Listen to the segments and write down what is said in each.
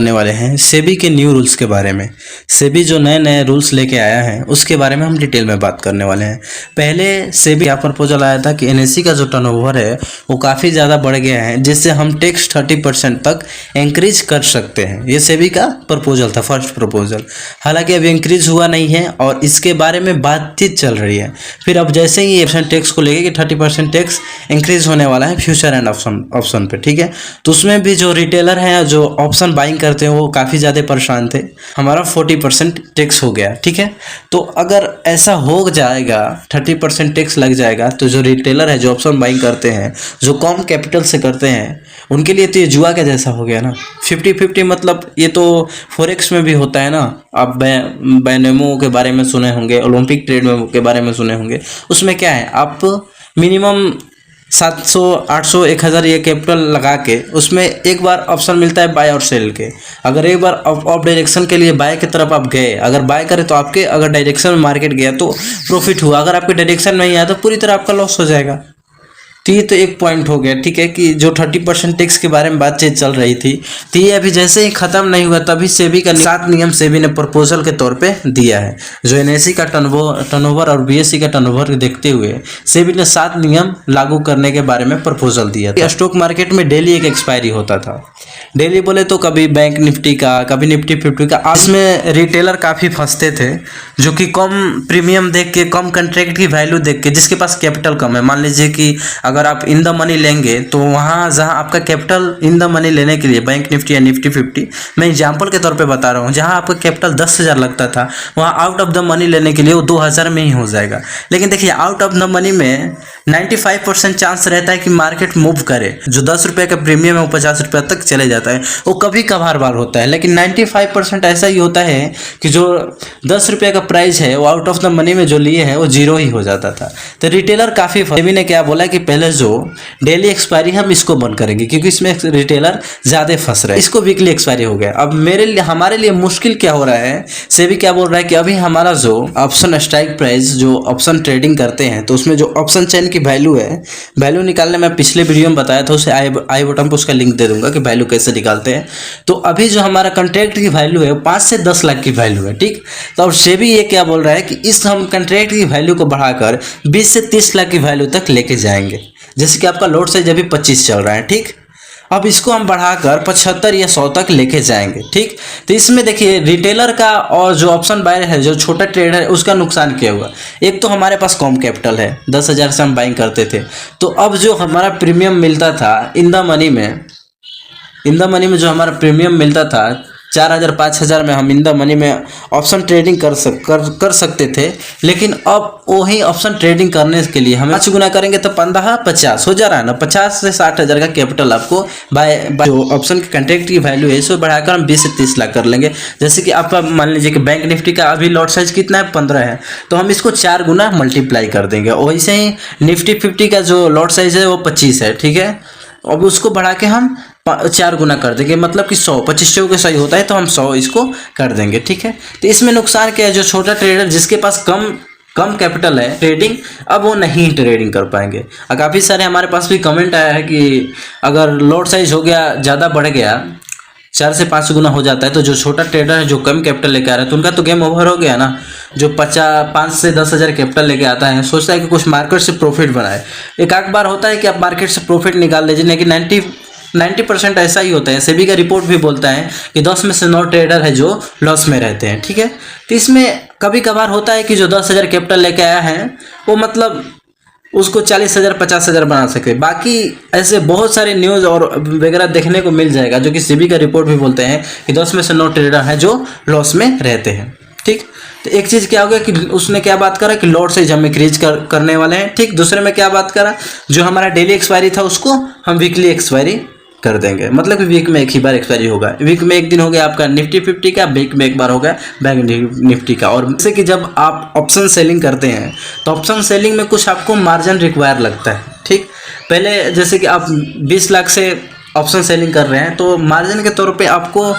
करने वाले हैं सेबी के न्यू रूल्स के बारे में। सेबी जो नए नए रूल्स लेके आया है उसके बारे में हम डिटेल में बात करने वाले हैं। पहले सेबी क्या प्रपोजल आया था कि एनएसई का जो टर्नओवर है वो काफ़ी ज़्यादा बढ़ गया है, जिससे हम टैक्स 30% तक इंक्रीज कर सकते हैं। ये सेबी का प्रपोजल था, फर्स्ट प्रपोजल। हालांकि अभी इंक्रीज हुआ नहीं है और इसके बारे में बातचीत चल रही है। फिर अब जैसे ही ये टैक्स को लेके कि 30% टैक्स इंक्रीज होने वाला है फ्यूचर एंड ऑप्शन पे, ठीक है। तो उसमें भी जो रिटेलर हैं जो ऑप्शन बाइंग करते हैं वो काफ़ी ज़्यादा परेशान थे। हमारा 40% टैक्स हो गया, ठीक है। तो अगर ऐसा हो जाएगा, 30% टैक्स लग जाएगा, तो जो रिटेलर है जो ऑप्शन बाइंग करते हैं, जो कम कैपिटल से करते हैं, उनके लिए तो ये जुआ के जैसा हो गया ना। 50-50 मतलब ये तो फॉरेक्स में भी होता है ना। आप बैनेमो के बारे में सुने होंगे, ओलंपिक ट्रेड में के बारे में सुने होंगे। उसमें क्या है, आप मिनिमम 700, 800, 1000 ये कैपिटल लगा के उसमें एक बार ऑप्शन मिलता है बाय और सेल के। अगर एक बार ऑफ डायरेक्शन के लिए बाय की तरफ आप गए, अगर बाय करें तो आपके अगर डायरेक्शन में मार्केट गया तो प्रॉफिट हुआ, अगर आपके डायरेक्शन में नहीं आया तो पूरी तरह आपका लॉस हो जाएगा। तो ये तो एक पॉइंट हो गया, ठीक है, कि जो 30% टैक्स के बारे में बातचीत चल रही थी, तो ये अभी जैसे ही खत्म नहीं हुआ तभी सेबी का 7 नियम सेबी ने प्रपोजल के तौर पे दिया है। जो एनएसई का टर्नओवर और बीएसई का टर्नओवर देखते हुए सेबी ने 7 नियम लागू करने के बारे में प्रपोजल दिया था। स्टॉक मार्केट में डेली एक एक्सपायरी होता था। डेली बोले तो कभी बैंक निफ्टी का, कभी निफ्टी 50 का। इसमें रिटेलर काफ़ी फंसते थे, जो कि कम प्रीमियम देख के, कम कंट्रैक्ट की वैल्यू देख के, जिसके पास कैपिटल कम है। मान लीजिए कि अगर आप इन द मनी लेंगे तो वहाँ जहाँ आपका कैपिटल इन द मनी लेने के लिए बैंक निफ्टी या निफ्टी 50, मैं एग्जांपल के तौर पे बता रहा हूँ, जहाँ आपका कैपिटल 10,000 लगता था, वहाँ आउट ऑफ द मनी लेने के लिए वो 2,000 में ही हो जाएगा। लेकिन देखिए, आउट ऑफ द मनी में 95% चांस रहता है कि मार्केट मूव करे। जो 10 रुपये का प्रीमियम है वो 50 रुपये तक चले जाता है। वो कभी कभार बार होता है, लेकिन 95% ऐसा ही होता है कि जो 10 रुपये का प्राइस है वो आउट ऑफ द मनी में जो लिए है वो 0 ही हो जाता था। तो रिटेलर काफ़ी, सेबी ने क्या बोला कि पहले जो डेली एक्सपायरी हम इसको बंद करेंगे, क्योंकि इसमें रिटेलर ज़्यादा फंस रहा है। इसको वीकली एक्सपायरी हो गया। अब हमारे लिए मुश्किल क्या हो रहा है, सेबी क्या बोल रहा है कि अभी हमारा जो ऑप्शन स्ट्राइक प्राइस, जो ऑप्शन ट्रेडिंग करते हैं, तो उसमें जो ऑप्शन चेन की वैल्यू है, वैल्यू निकालने में पिछले वीडियो में बताया था, उसे आई बटन पर उसका लिंक दे दूंगा कि वैल्यू कैसे निकालते हैं। तो अभी जो हमारा कंट्रैक्ट की वैल्यू है 5 से 10 लाख की वैल्यू है, ठीक। तो अब सेबी ये क्या बोल रहा है कि इस हम कंट्रैक्ट की वैल्यू को बढ़ाकर 20 से 30 लाख की वैल्यू तक लेके जाएंगे। जैसे कि आपका लोड साइज अभी 25 चल रहा है, ठीक। अब इसको हम बढ़ाकर 75 या 100 तक लेके जाएंगे, ठीक। तो इसमें देखिए, रिटेलर का और जो ऑप्शन बायर है, जो छोटा ट्रेडर है, उसका नुकसान क्या हुआ। एक तो हमारे पास कम कैपिटल है, 10,000 से हम बाइंग करते थे। तो अब जो हमारा प्रीमियम मिलता था इन द मनी में जो हमारा प्रीमियम मिलता था 4,000 5,000 में, हम इन द मनी में ऑप्शन ट्रेडिंग कर सकते थे। लेकिन अब वही ऑप्शन ट्रेडिंग करने के लिए हमें 5 गुना करेंगे तो 15 50 हो जा रहा है ना। 50 से 60,000 का कैपिटल आपको बाय जो ऑप्शन के कंट्रैक्ट की वैल्यू है इसको बढ़ाकर हम 20 से 30 लाख कर लेंगे। जैसे कि आपका मान लीजिए कि बैंक निफ्टी का अभी लॉट साइज कितना है, 15 है, तो हम इसको 4 गुना मल्टीप्लाई कर देंगे। वैसे ही निफ्टी 50 का जो लॉट साइज है वो 25 है, ठीक है। अब उसको बढ़ा के हम 4 गुना कर देंगे, मतलब कि 100, 25 के सही होता है तो हम 100 इसको कर देंगे, ठीक है। तो इसमें नुकसान क्या है, जो छोटा ट्रेडर जिसके पास कम कैपिटल है ट्रेडिंग, अब वो नहीं ट्रेडिंग कर पाएंगे। और काफ़ी सारे हमारे पास भी कमेंट आया है कि अगर लॉट साइज हो गया, ज़्यादा बढ़ गया, 4 से 5 गुना हो जाता है, तो जो छोटा ट्रेडर है जो कम कैपिटल लेके आ रहा है तो उनका तो गेम ओवर हो गया ना। जो 5 से 10,000 कैपिटल लेके आता है, सोचता है कि कुछ मार्केट से प्रॉफिट बनाए। एक आध बार होता है कि आप मार्केट से प्रॉफिट निकाल लीजिए, लेकिन 90% ऐसा ही होता है। सेबी का रिपोर्ट भी बोलता है कि 10 में से 9 ट्रेडर है जो लॉस में रहते हैं, ठीक है। तो इसमें कभी कभार होता है कि जो 10,000 कैपिटल लेके आया है वो मतलब उसको 40,000 50,000 बना सके। बाकी ऐसे बहुत सारे न्यूज़ और वगैरह देखने को मिल जाएगा, जो कि सेबी का रिपोर्ट भी बोलते हैं कि 10 में से 9 ट्रेडर हैं जो लॉस में रहते हैं, ठीक। तो एक चीज़ क्या हो गया कि उसने क्या बात करा कि लॉट साइज हम इंक्रीज करने वाले हैं, ठीक। दूसरे में क्या बात करा, जो हमारा डेली एक्सपायरी था उसको हम वीकली एक्सपायरी कर देंगे, मतलब कि वीक में एक ही बार एक्सपायरी होगा। वीक में एक दिन हो गया आपका निफ्टी 50 का, वीक में एक बार होगा बैंक निफ्टी का। और जैसे कि जब आप ऑप्शन सेलिंग करते हैं तो ऑप्शन सेलिंग में कुछ आपको मार्जिन रिक्वायर लगता है, ठीक। पहले जैसे कि आप 20 लाख से ऑप्शन सेलिंग कर रहे हैं तो मार्जिन के तौर पे आपको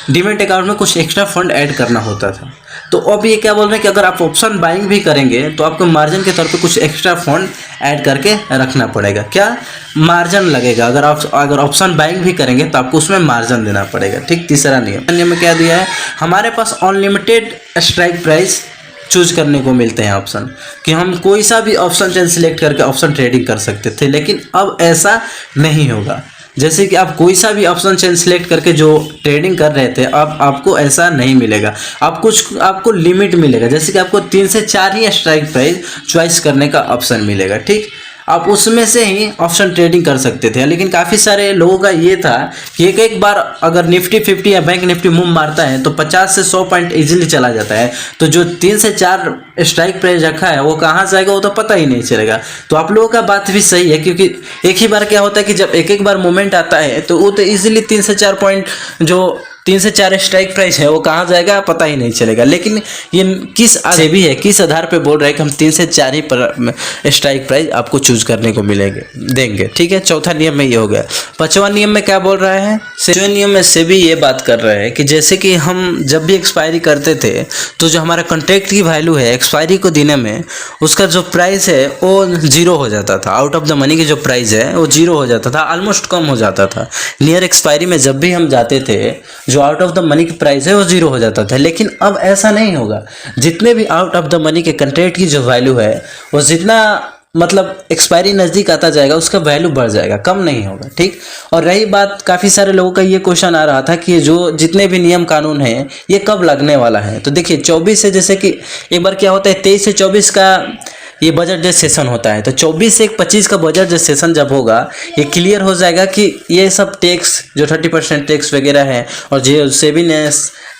डीमैट अकाउंट में कुछ एक्स्ट्रा फंड ऐड करना होता था। तो अब ये क्या बोल रहे हैं कि अगर आप ऑप्शन बाइंग भी करेंगे तो आपको मार्जिन के तौर पे कुछ एक्स्ट्रा फंड ऐड करके रखना पड़ेगा। क्या मार्जिन लगेगा, अगर ऑप्शन बाइंग भी करेंगे तो आपको उसमें मार्जिन देना पड़ेगा। ठीक, तीसरा नियम में क्या दिया है, हमारे पास अनलिमिटेड स्ट्राइक प्राइस चूज करने को मिलते हैं ऑप्शन, कि हम कोई सा भी ऑप्शन चेन सिलेक्ट करके ऑप्शन ट्रेडिंग कर सकते थे, लेकिन अब ऐसा नहीं होगा। जैसे कि आप कोई सा भी ऑप्शन चेन सिलेक्ट करके जो ट्रेडिंग कर रहे थे, अब आपको ऐसा नहीं मिलेगा। आपको लिमिट मिलेगा, जैसे कि आपको 3 से 4 ही स्ट्राइक प्राइस चॉइस करने का ऑप्शन मिलेगा। ठीक, आप उसमें से ही ऑप्शन ट्रेडिंग कर सकते थे, लेकिन काफ़ी सारे लोगों का ये था कि एक बार अगर निफ्टी 50 या बैंक निफ्टी मूव मारता है तो 50 से 100 पॉइंट इजीली चला जाता है, तो जो 3 से 4 स्ट्राइक प्राइस रखा है वो कहाँ जाएगा वो तो पता ही नहीं चलेगा। तो आप लोगों का बात भी सही है, क्योंकि एक ही बार क्या होता है कि जब एक बार मूवमेंट आता है तो वो तो इजीली 3 से 4 पॉइंट, जो 3 से 4 स्ट्राइक प्राइस है वो कहाँ जाएगा पता ही नहीं चलेगा। लेकिन ये भी है, किस आधार पे बोल रहा है कि हम 3 से 4 ही स्ट्राइक प्राइस आपको चूज करने को देंगे। ठीक है, चौथा नियम में ये हो गया। पांचवा नियम में क्या बोल रहा है, पांचवें नियम में से भी ये बात कर रहा है कि जैसे कि हम जब भी एक्सपायरी करते थे तो जो हमारा कॉन्ट्रैक्ट की वैल्यू है एक्सपायरी को देने में, उसका जो प्राइस है वो 0 हो जाता था। आउट ऑफ द मनी की जो प्राइस है वो 0 हो जाता था, ऑलमोस्ट कम हो जाता था। नियर एक्सपायरी में जब भी हम जाते थे, जो आउट ऑफ द मनी की प्राइस है वो 0 हो जाता था। लेकिन अब ऐसा नहीं होगा, जितने भी आउट ऑफ द मनी के कंट्रैक्ट की जो वैल्यू है वो जितना मतलब एक्सपायरी नज़दीक आता जाएगा उसका वैल्यू बढ़ जाएगा, कम नहीं होगा। ठीक, और रही बात, काफ़ी सारे लोगों का ये क्वेश्चन आ रहा था कि जो जितने भी नियम कानून हैं ये कब लगने वाला है। तो देखिए 24 से, जैसे कि एक बार क्या होता है 23 से 24 का ये बजट डेट सेशन होता है, तो 24 से 25 का बजट डेट सेशन जब होगा ये क्लियर हो जाएगा कि ये सब टैक्स जो 30% टैक्स वगैरह है और जो सेबी ने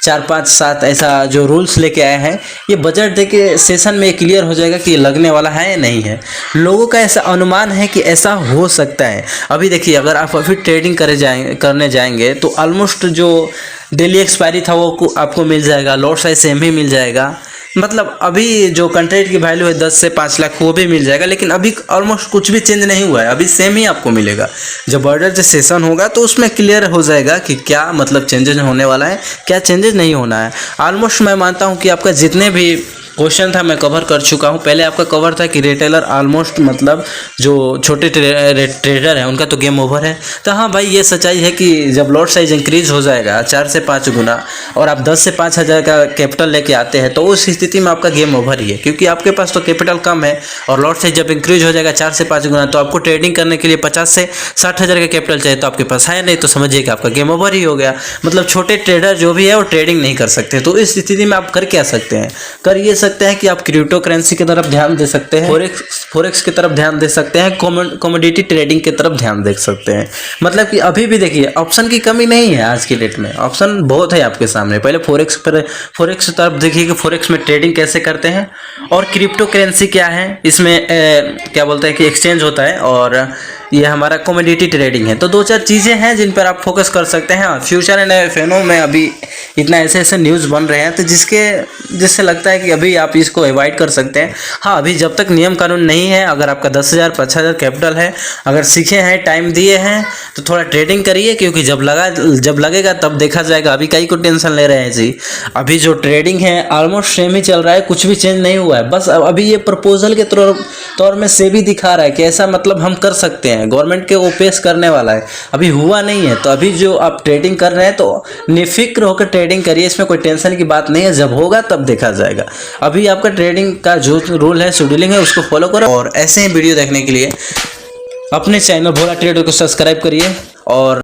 4, 5, 7 ऐसा जो रूल्स लेके आए हैं, ये बजट डे के सेशन में क्लियर हो जाएगा कि ये लगने वाला है या नहीं है। लोगों का ऐसा अनुमान है कि ऐसा हो सकता है। अभी देखिए, अगर आप अभी ट्रेडिंग करने जाएंगे तो ऑलमोस्ट जो डेली एक्सपायरी था वो आपको मिल जाएगा, लॉट साइज सेम ही मिल जाएगा। मतलब अभी जो कंट्रैक्ट की वैल्यू है 10 से 5 लाख वो भी मिल जाएगा, लेकिन अभी ऑलमोस्ट कुछ भी चेंज नहीं हुआ है, अभी सेम ही आपको मिलेगा। जब बॉर्डर जो सेशन होगा तो उसमें क्लियर हो जाएगा कि क्या मतलब चेंजेस होने वाला है, क्या चेंजेस नहीं होना है। ऑलमोस्ट मैं मानता हूँ कि आपका जितने भी क्वेश्चन था मैं कवर कर चुका हूँ। पहले आपका कवर था कि रिटेलर ऑलमोस्ट मतलब जो छोटे ट्रेडर हैं उनका तो गेम ओवर है। तो हाँ भाई, ये सच्चाई है कि जब लॉट साइज इंक्रीज हो जाएगा 4 से 5 गुना और आप 10 से 5 हज़ार का कैपिटल लेके आते हैं तो उस स्थिति में आपका गेम ओवर ही है, क्योंकि आपके पास तो कैपिटल कम है और लॉट साइज जब इंक्रीज हो जाएगा 4 से 5 गुना तो आपको ट्रेडिंग करने के लिए 50 से 60 हज़ार का कैपिटल चाहिए, तो आपके पास है नहीं, तो समझिए कि आपका गेम ओवर ही हो गया। मतलब छोटे ट्रेडर जो भी है वो ट्रेडिंग नहीं कर सकते। तो इस स्थिति में आप कर क्या सकते हैं, कर ये सकते हैं कि आप क्रिप्टो करेंसी की तरफ ध्यान दे सकते हैं, फोरेक्स की तरफ ध्यान दे सकते हैं, कमोडिटी ट्रेडिंग की तरफ ध्यान दे सकते हैं। मतलब कि अभी भी देखिए ऑप्शन की कमी नहीं है, आज की डेट में ऑप्शन बहुत है आपके सामने। पहले फोरेक्स की तरफ देखिए कि फोरेक्स में ट्रेडिंग कैसे करते हैं और क्रिप्टो करेंसी क्या है, इसमें क्या बोलते हैं कि एक्सचेंज होता है और ये हमारा कमोडिटी ट्रेडिंग है। तो 2-4 चीज़ें हैं जिन पर आप फोकस कर सकते हैं। फ्यूचर एंड एफएनओ में अभी इतना ऐसे न्यूज़ बन रहे हैं तो जिससे लगता है कि अभी आप इसको अवॉइड कर सकते हैं। हाँ, अभी जब तक नियम कानून नहीं है, अगर आपका 10,000 5,000 कैपिटल है, अगर सीखे हैं, टाइम दिए हैं तो थोड़ा ट्रेडिंग करिए, क्योंकि जब लगेगा तब देखा जाएगा। अभी कई को टेंशन ले रहे हैं जी, अभी जो ट्रेडिंग है ऑलमोस्ट सेम ही चल रहा है, कुछ भी चेंज नहीं हुआ है। बस अभी ये प्रपोजल के तौर में सेबी दिखा रहा है कि ऐसा मतलब हम कर सकते हैं, गवर्नमेंट के वो पेश करने वाला है, अभी हुआ नहीं है। तो अभी जो आप ट्रेडिंग कर रहे हैं तो निफिक्र होकर ट्रेडिंग करिए, इसमें कोई टेंशन की बात नहीं है, जब होगा तब देखा जाएगा। अभी आपका ट्रेडिंग का जो रूल है, शेड्यूलिंग है, उसको फॉलो करो और ऐसे ही वीडियो देखने के लिए अपने चैनल भोला ट्रेडर को सब्सक्राइब करिए और